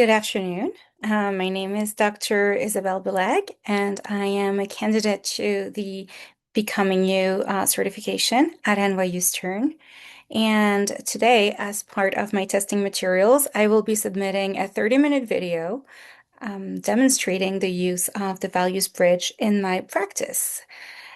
Good afternoon. My name is Dr. Isabel Beleg, and I am a candidate to the Becoming You certification at NYU Stern. And today, as part of my testing materials, I will be submitting a 30-minute video demonstrating the use of the values bridge in my practice.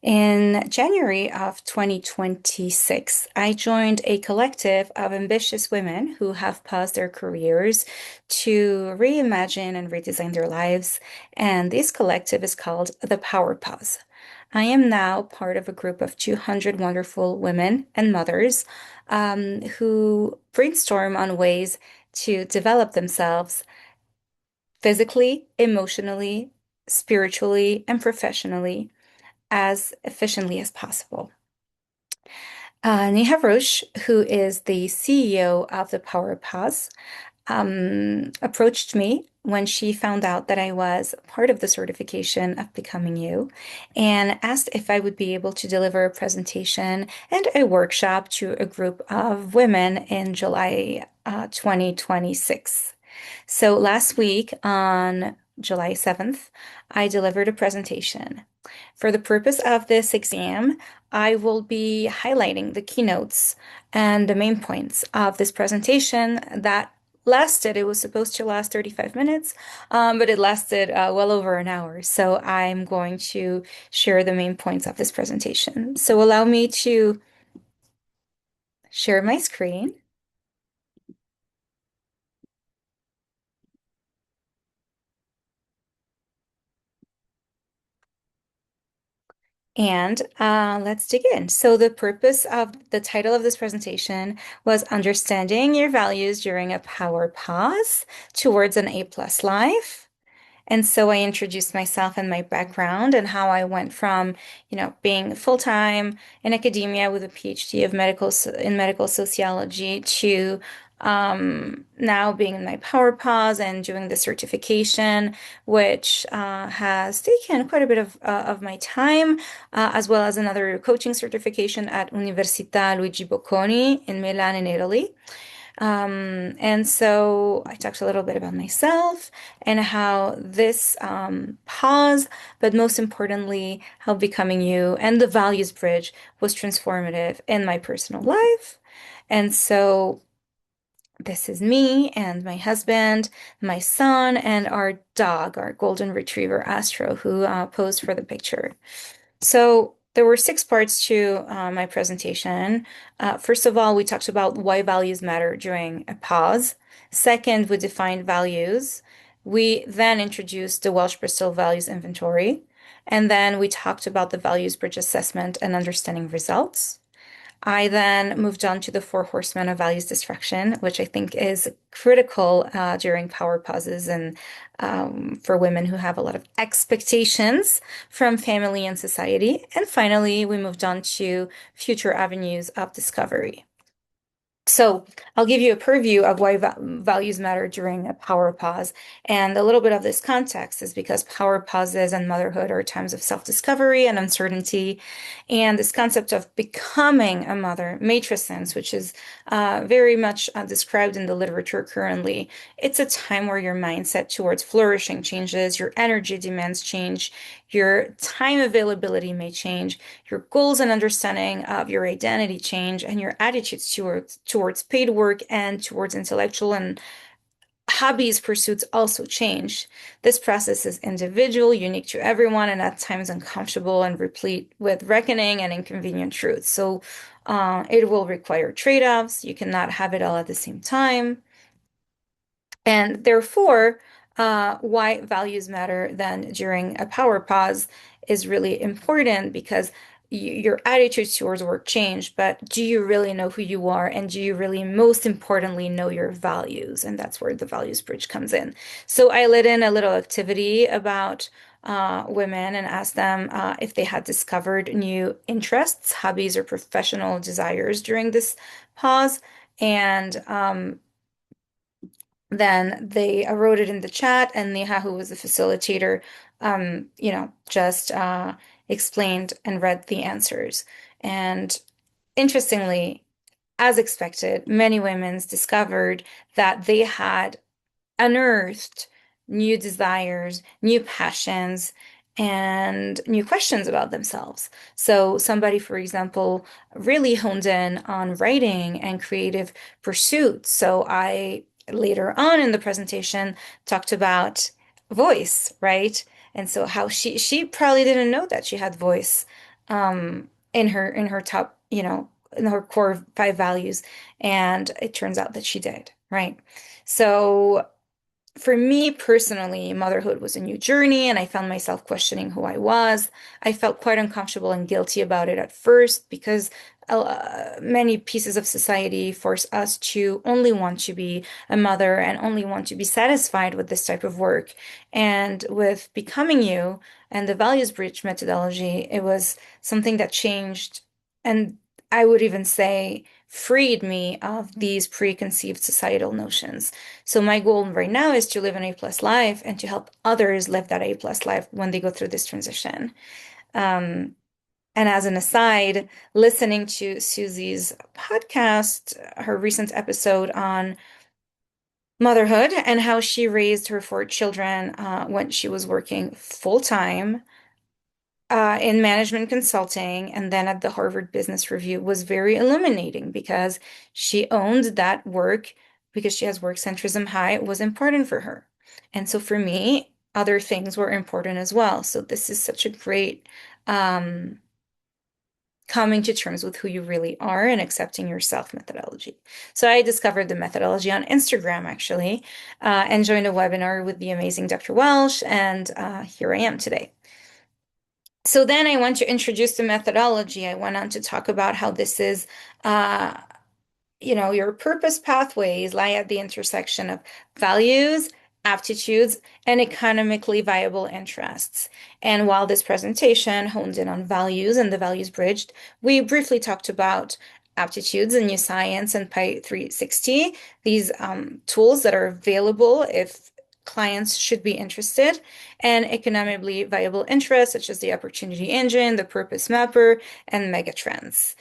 In January of 2026, I joined a collective of ambitious women who have paused their careers to reimagine and redesign their lives, and this collective is called the Power Pause. I am now part of a group of 200 wonderful women and mothers who brainstorm on ways to develop themselves physically, emotionally, spiritually, and professionally as efficiently as possible. Neha Roche, who is the CEO of the Power Pause, approached me when she found out that I was part of the certification of Becoming You and asked if I would be able to deliver a presentation and a workshop to a group of women in July 2026. So last week on July 7th, I delivered a presentation. For the purpose of this exam, I will be highlighting the keynotes and the main points of this presentation that lasted. It was supposed to last 35 minutes, but it lasted well over an hour. So I'm going to share the main points of this presentation. So allow me to share my screen. And let's dig in. So the purpose of the title of this presentation was Understanding Your Values During a Power Pause Towards an A+ Life. And so I introduced myself and my background and how I went from, being full-time in academia with a PhD in medical sociology to now being in my Power Pause and doing the certification, which has taken quite a bit of my time, as well as another coaching certification at Università Luigi Bocconi in Milan in Italy. And so I talked a little bit about myself and how this pause, but most importantly, how Becoming You and the Values Bridge was transformative in my personal life. And so this is me and my husband, my son, and our dog, our golden retriever Astro, who posed for the picture. So there were six parts to my presentation. First of all, we talked about why values matter during a pause. Second, we defined values. We then introduced the Welsh-Bristol Values Inventory. And then we talked about the values bridge assessment and understanding results. I then moved on to the Four Horsemen of Values Destruction, which I think is critical during power pauses and for women who have a lot of expectations from family and society. And finally, we moved on to future avenues of discovery. So I'll give you a purview of why values matter during a power pause. And a little bit of this context is because power pauses and motherhood are times of self-discovery and uncertainty. And this concept of becoming a mother, matrescence, which is very much described in the literature currently, it's a time where your mindset towards flourishing changes, your energy demands change, your time availability may change, your goals and understanding of your identity change, and your attitudes towards paid work and towards intellectual and hobbies pursuits also change. This process is individual, unique to everyone, and at times uncomfortable and replete with reckoning and inconvenient truths. So it will require trade-offs. You cannot have it all at the same time. And therefore, why values matter then during a power pause is really important because your attitudes towards work change, but do you really know who you are? And do you really, most importantly, know your values? And that's where the values bridge comes in. So I let in a little activity about women and asked them if they had discovered new interests, hobbies, or professional desires during this pause. And then they wrote it in the chat, and Neha, who was the facilitator, just explained and read the answers. And interestingly, as expected, many women discovered that they had unearthed new desires, new passions, and new questions about themselves. So, somebody, for example, really honed in on writing and creative pursuits. So, I later on in the presentation talked about voice, right? And so how she probably didn't know that she had voice in her top, in her core five values, and it turns out that she did, right? So for me personally, motherhood was a new journey, and I found myself questioning who I was. I felt quite uncomfortable and guilty about it at first because many pieces of society force us to only want to be a mother and only want to be satisfied with this type of work. And with Becoming You and the Values Bridge methodology, it was something that changed, and I would even say freed me of these preconceived societal notions. So my goal right now is to live an A+ life and to help others live that A+ life when they go through this transition. Um, and as an aside, listening to Susie's podcast, her recent episode on motherhood and how she raised her four children when she was working full time in management consulting and then at the Harvard Business Review was very illuminating because she owned that work because she has work centrism high was important for her. And so for me, other things were important as well. So this is such a great um, coming to terms with who you really are and accepting yourself methodology. So I discovered the methodology on Instagram actually, and joined a webinar with the amazing Dr. Welsh, and here I am today. So then I want to introduce the methodology. I went on to talk about how this is, uh, your purpose pathways lie at the intersection of values, aptitudes, and economically viable interests. And while this presentation honed in on values and the values bridged, we briefly talked about aptitudes and new science and Pi 360, these tools that are available if clients should be interested, and economically viable interests such as the opportunity engine, the purpose mapper, and megatrends.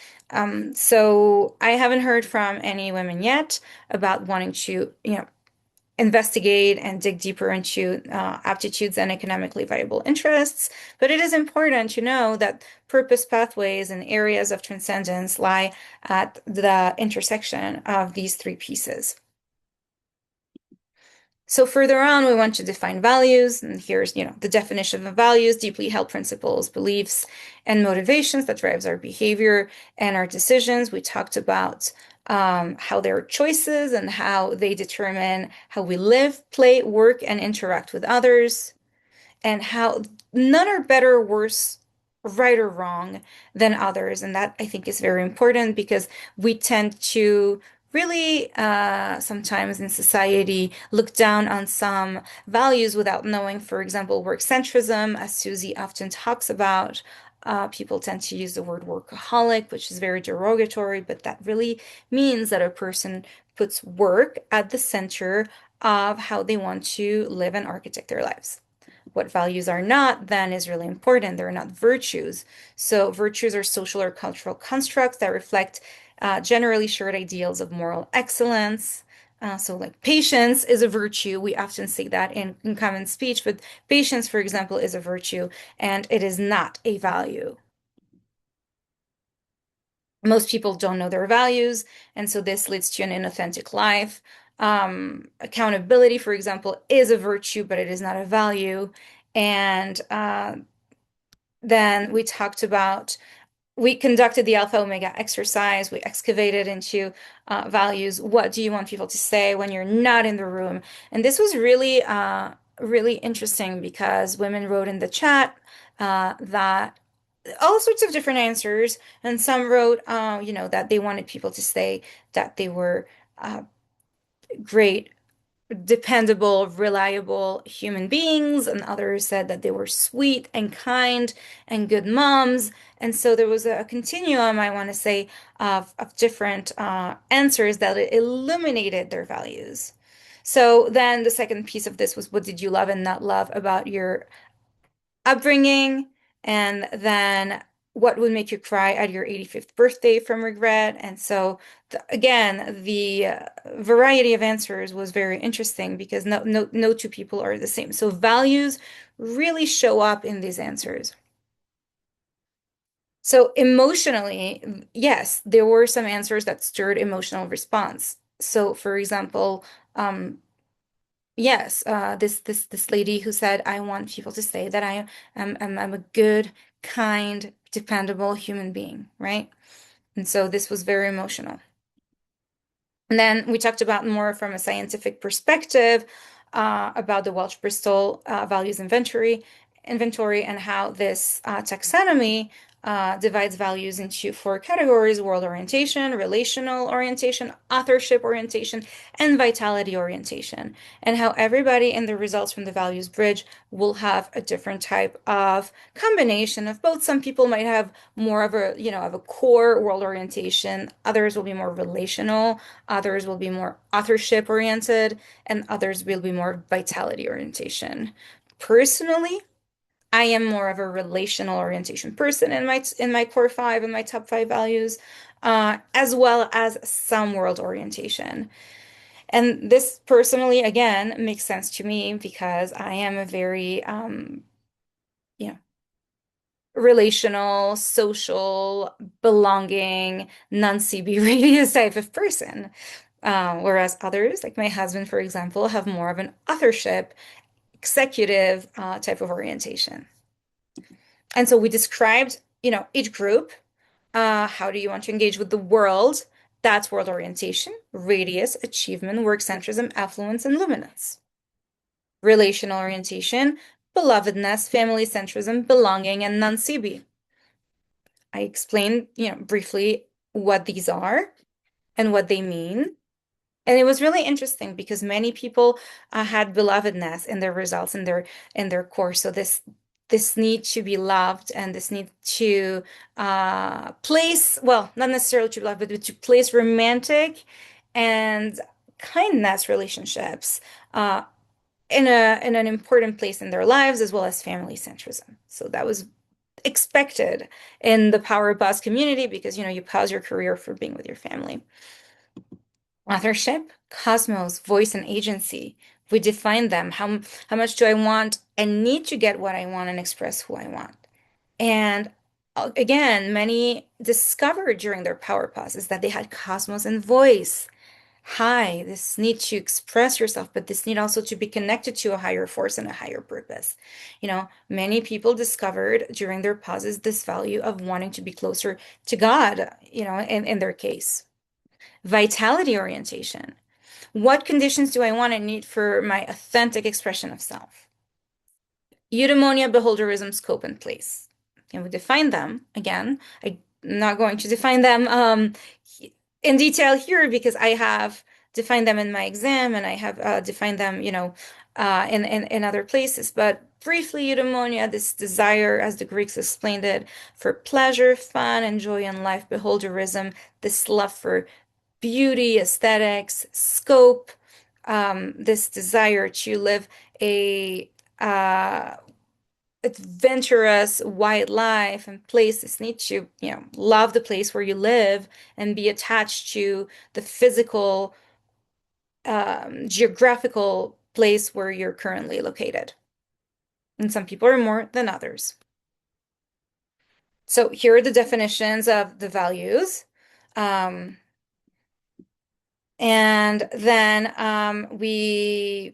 So I haven't heard from any women yet about wanting to, investigate and dig deeper into aptitudes and economically viable interests. But it is important to know that purpose pathways and areas of transcendence lie at the intersection of these three pieces. So further on, we want to define values, and here's, the definition of values: deeply held principles, beliefs, and motivations that drives our behavior and our decisions. We talked about how there are choices and how they determine how we live, play, work, and interact with others, and how none are better or worse, right or wrong than others. And that I think is very important because we tend to really sometimes in society look down on some values without knowing, for example, work centrism, as Susie often talks about. People tend to use the word workaholic, which is very derogatory, but that really means that a person puts work at the center of how they want to live and architect their lives. What values are not, then, is really important. They're not virtues. So, virtues are social or cultural constructs that reflect generally shared ideals of moral excellence. So, like patience is a virtue. We often say that in common speech, but patience, for example, is a virtue and it is not a value. Most people don't know their values, and so this leads to an inauthentic life. Accountability, for example, is a virtue, but it is not a value. And then we talked about, we conducted the Alpha Omega exercise. We excavated into values. What do you want people to say when you're not in the room? And this was really, really interesting because women wrote in the chat that all sorts of different answers, and some wrote, that they wanted people to say that they were great, dependable, reliable human beings, and others said that they were sweet and kind and good moms. And so there was a continuum, I want to say, of different answers that illuminated their values. So then the second piece of this was, what did you love and not love about your upbringing? And then what would make you cry at your 85th birthday from regret? And so again, the variety of answers was very interesting because no two people are the same. So values really show up in these answers. So emotionally, yes, there were some answers that stirred emotional response. So for example, yes, this lady who said, "I want people to say that I'm a good, kind, dependable human being," right? And so this was very emotional. And then we talked about more from a scientific perspective about the Welch-Bristol values inventory and how this taxonomy divides values into four categories: world orientation, relational orientation, authorship orientation, and vitality orientation, and how everybody in the results from the values bridge will have a different type of combination of both. Some people might have more of a, of a core world orientation, others will be more relational, others will be more authorship oriented, and others will be more vitality orientation. Personally, I am more of a relational orientation person in my core five and my top five values, as well as some world orientation. And this personally, again, makes sense to me because I am a very, you know, relational, social, belonging, non-CB radius type of person. Whereas others, like my husband, for example, have more of an authorship, executive type of orientation. And so we described, each group. How do you want to engage with the world? That's world orientation, radius, achievement, work centrism, affluence, and luminance. Relational orientation, belovedness, family centrism, belonging, and non-CB. I explained, briefly what these are and what they mean. And it was really interesting because many people had belovedness in their results in their course. So this need to be loved and this need to place, well, not necessarily to be loved, but to place romantic and kindness relationships in an important place in their lives, as well as family centrism. So that was expected in the Power Boss community because you pause your career for being with your family. Authorship, cosmos, voice, and agency. We define them. How much do I want and need to get what I want and express who I want? And again, many discovered during their power pauses that they had cosmos and voice. Hi, this need to express yourself, but this need also to be connected to a higher force and a higher purpose. Many people discovered during their pauses this value of wanting to be closer to God, in their case. Vitality orientation. What conditions do I want and need for my authentic expression of self? Eudaimonia, beholderism, scope, and place. And we define them again. I'm not going to define them in detail here because I have defined them in my exam and I have defined them, in other places. But briefly, eudaimonia, this desire, as the Greeks explained it, for pleasure, fun, and joy in life. Beholderism, this love for beauty, aesthetics, scope, this desire to live a adventurous, wide life and place. This need to, love the place where you live and be attached to the physical, geographical place where you're currently located. And some people are more than others. So here are the definitions of the values. And then we,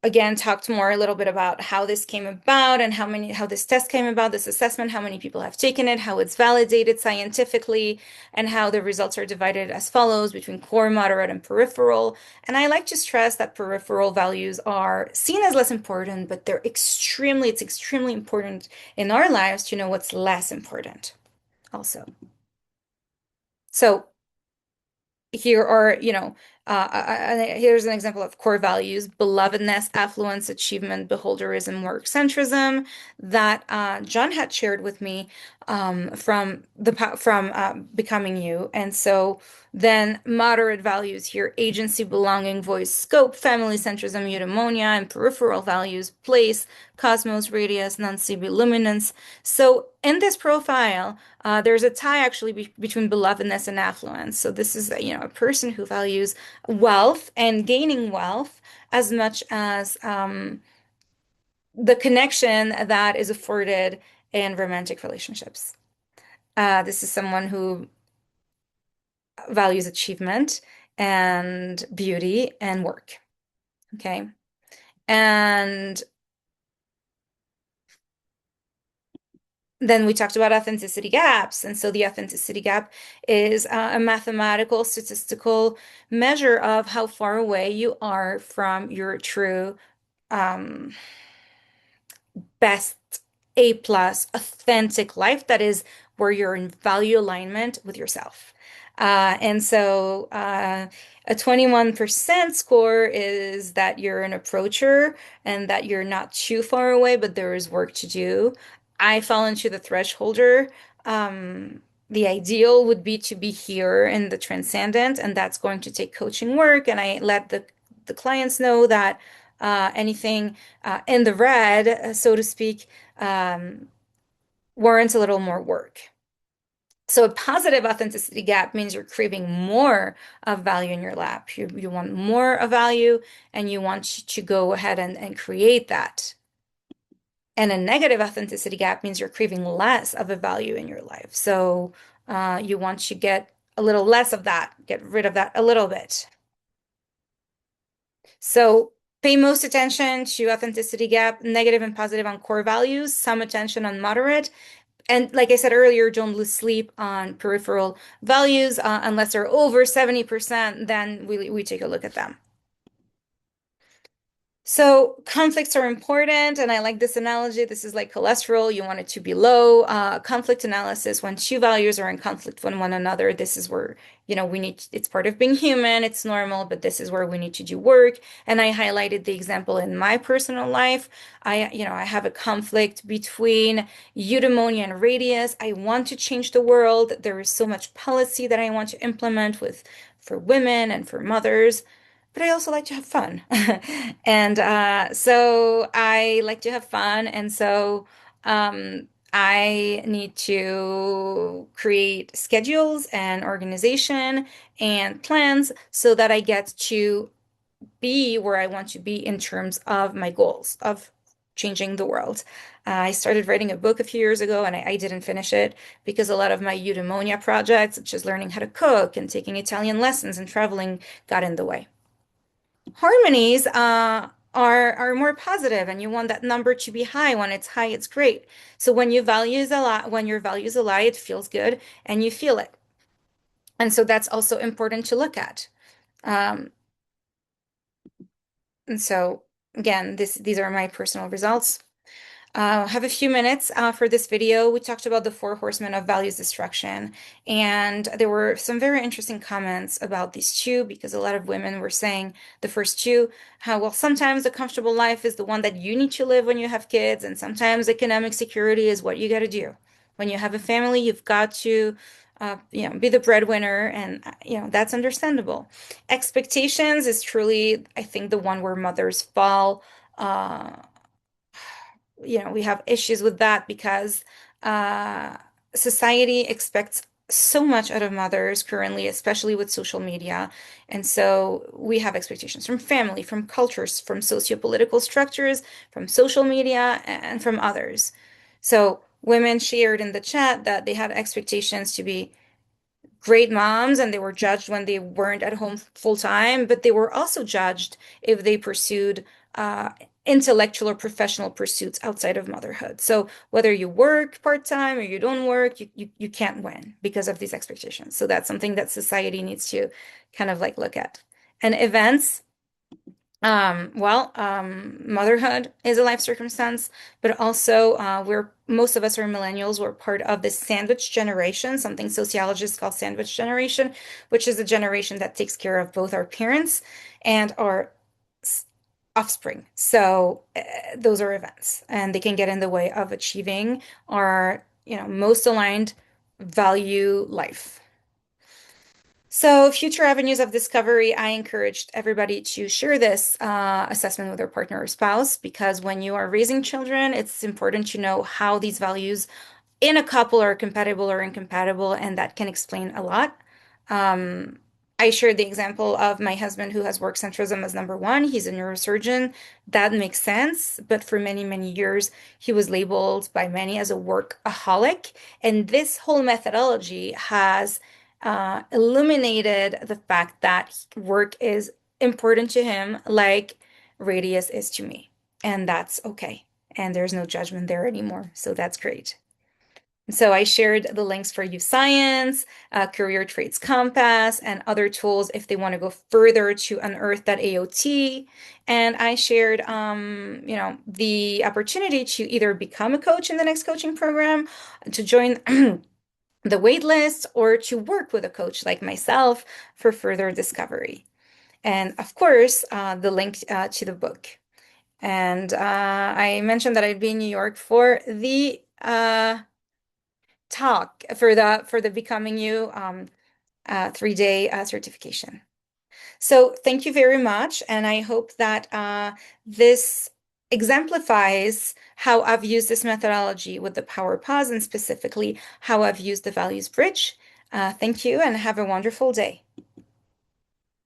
again talked more a little bit about how this came about and how this test came about, this assessment, how many people have taken it, how it's validated scientifically, and how the results are divided as follows between core, moderate, and peripheral. And I like to stress that peripheral values are seen as less important, but it's extremely important in our lives to know what's less important also. So here are, Here's an example of core values: belovedness, affluence, achievement, beholderism, work centrism, that John had shared with me from Becoming You. And so then moderate values here: agency, belonging, voice, scope, family centrism, eudaimonia, and peripheral values: place, cosmos, radius, non-CB, luminance. So in this profile, there's a tie actually between belovedness and affluence. So this is, a person who values wealth and gaining wealth as much as the connection that is afforded in romantic relationships. This is someone who values achievement and beauty and work. Okay. And then we talked about authenticity gaps. And so the authenticity gap is a mathematical, statistical measure of how far away you are from your true um, best A plus authentic life that is where you're in value alignment with yourself. A 21% score is that you're an approacher and that you're not too far away, but there is work to do. I fall into the thresholder. The ideal would be to be here in the transcendent, and that's going to take coaching work. And I let the clients know that anything in the red, so to speak, um, warrants a little more work. So a positive authenticity gap means you're craving more of value in your lap. You want more of value and you want to go ahead and create that. And a negative authenticity gap means you're craving less of a value in your life. So you want to get a little less of that, get rid of that a little bit. So pay most attention to authenticity gap, negative and positive on core values, some attention on moderate. And like I said earlier, don't lose sleep on peripheral values unless they're over 70%, then we take a look at them. So conflicts are important, and I like this analogy. This is like cholesterol. You want it to be low. Conflict analysis, when two values are in conflict with one another, this is where, we need, it's part of being human. It's normal, but this is where we need to do work. And I highlighted the example in my personal life. I have a conflict between eudaimonia and radius. I want to change the world. There is so much policy that I want to implement for women and for mothers, but I also like to have fun. And so I like to have fun. And so I need to create schedules and organization and plans so that I get to be where I want to be in terms of my goals of changing the world. I started writing a book a few years ago and I didn't finish it because a lot of my eudaimonia projects, such as learning how to cook and taking Italian lessons and traveling, got in the way. Harmonies are more positive, and you want that number to be high. When it's high, it's great. So when your values align, it feels good and you feel it. And so that's also important to look at. Um, and so again, these are my personal results. Have a few minutes for this video. We talked about the four horsemen of values destruction, and there were some very interesting comments about these two because a lot of women were saying the first two, how, well, sometimes a comfortable life is the one that you need to live when you have kids, and sometimes economic security is what you got to do. When you have a family, you've got to be the breadwinner, and that's understandable. Expectations is truly, I think, the one where mothers fall. Uh, we have issues with that because uh, society expects so much out of mothers currently, especially with social media. And so we have expectations from family, from cultures, from socio-political structures, from social media, and from others. So women shared in the chat that they had expectations to be great moms and they were judged when they weren't at home full time, but they were also judged if they pursued uh, intellectual or professional pursuits outside of motherhood. So whether you work part-time or you don't work, you can't win because of these expectations. So that's something that society needs to kind of like look at. And events, Motherhood is a life circumstance, but also most of us are millennials. We're part of the sandwich generation, something sociologists call sandwich generation, which is a generation that takes care of both our parents and our s- offspring. So those are events, and they can get in the way of achieving our, most aligned value life. So, future avenues of discovery, I encouraged everybody to share this assessment with their partner or spouse because when you are raising children, it's important to know how these values in a couple are compatible or incompatible, and that can explain a lot. Um, I shared the example of my husband who has work centrism as number one. He's a neurosurgeon. That makes sense. But for many, many years, he was labeled by many as a workaholic. And this whole methodology has illuminated the fact that work is important to him, like radius is to me. And that's okay. And there's no judgment there anymore. So that's great. So I shared the links for Youth Science, Career Traits Compass, and other tools if they want to go further to unearth that AOT. And I shared, the opportunity to either become a coach in the next coaching program, to join the wait list, or to work with a coach like myself for further discovery. And of course, the link to the book. And I mentioned that I'd be in New York for the talk for the Becoming You 3-day certification. So thank you very much, and I hope that this exemplifies how I've used this methodology with the Power Pause and specifically how I've used the Values Bridge. Thank you and have a wonderful day.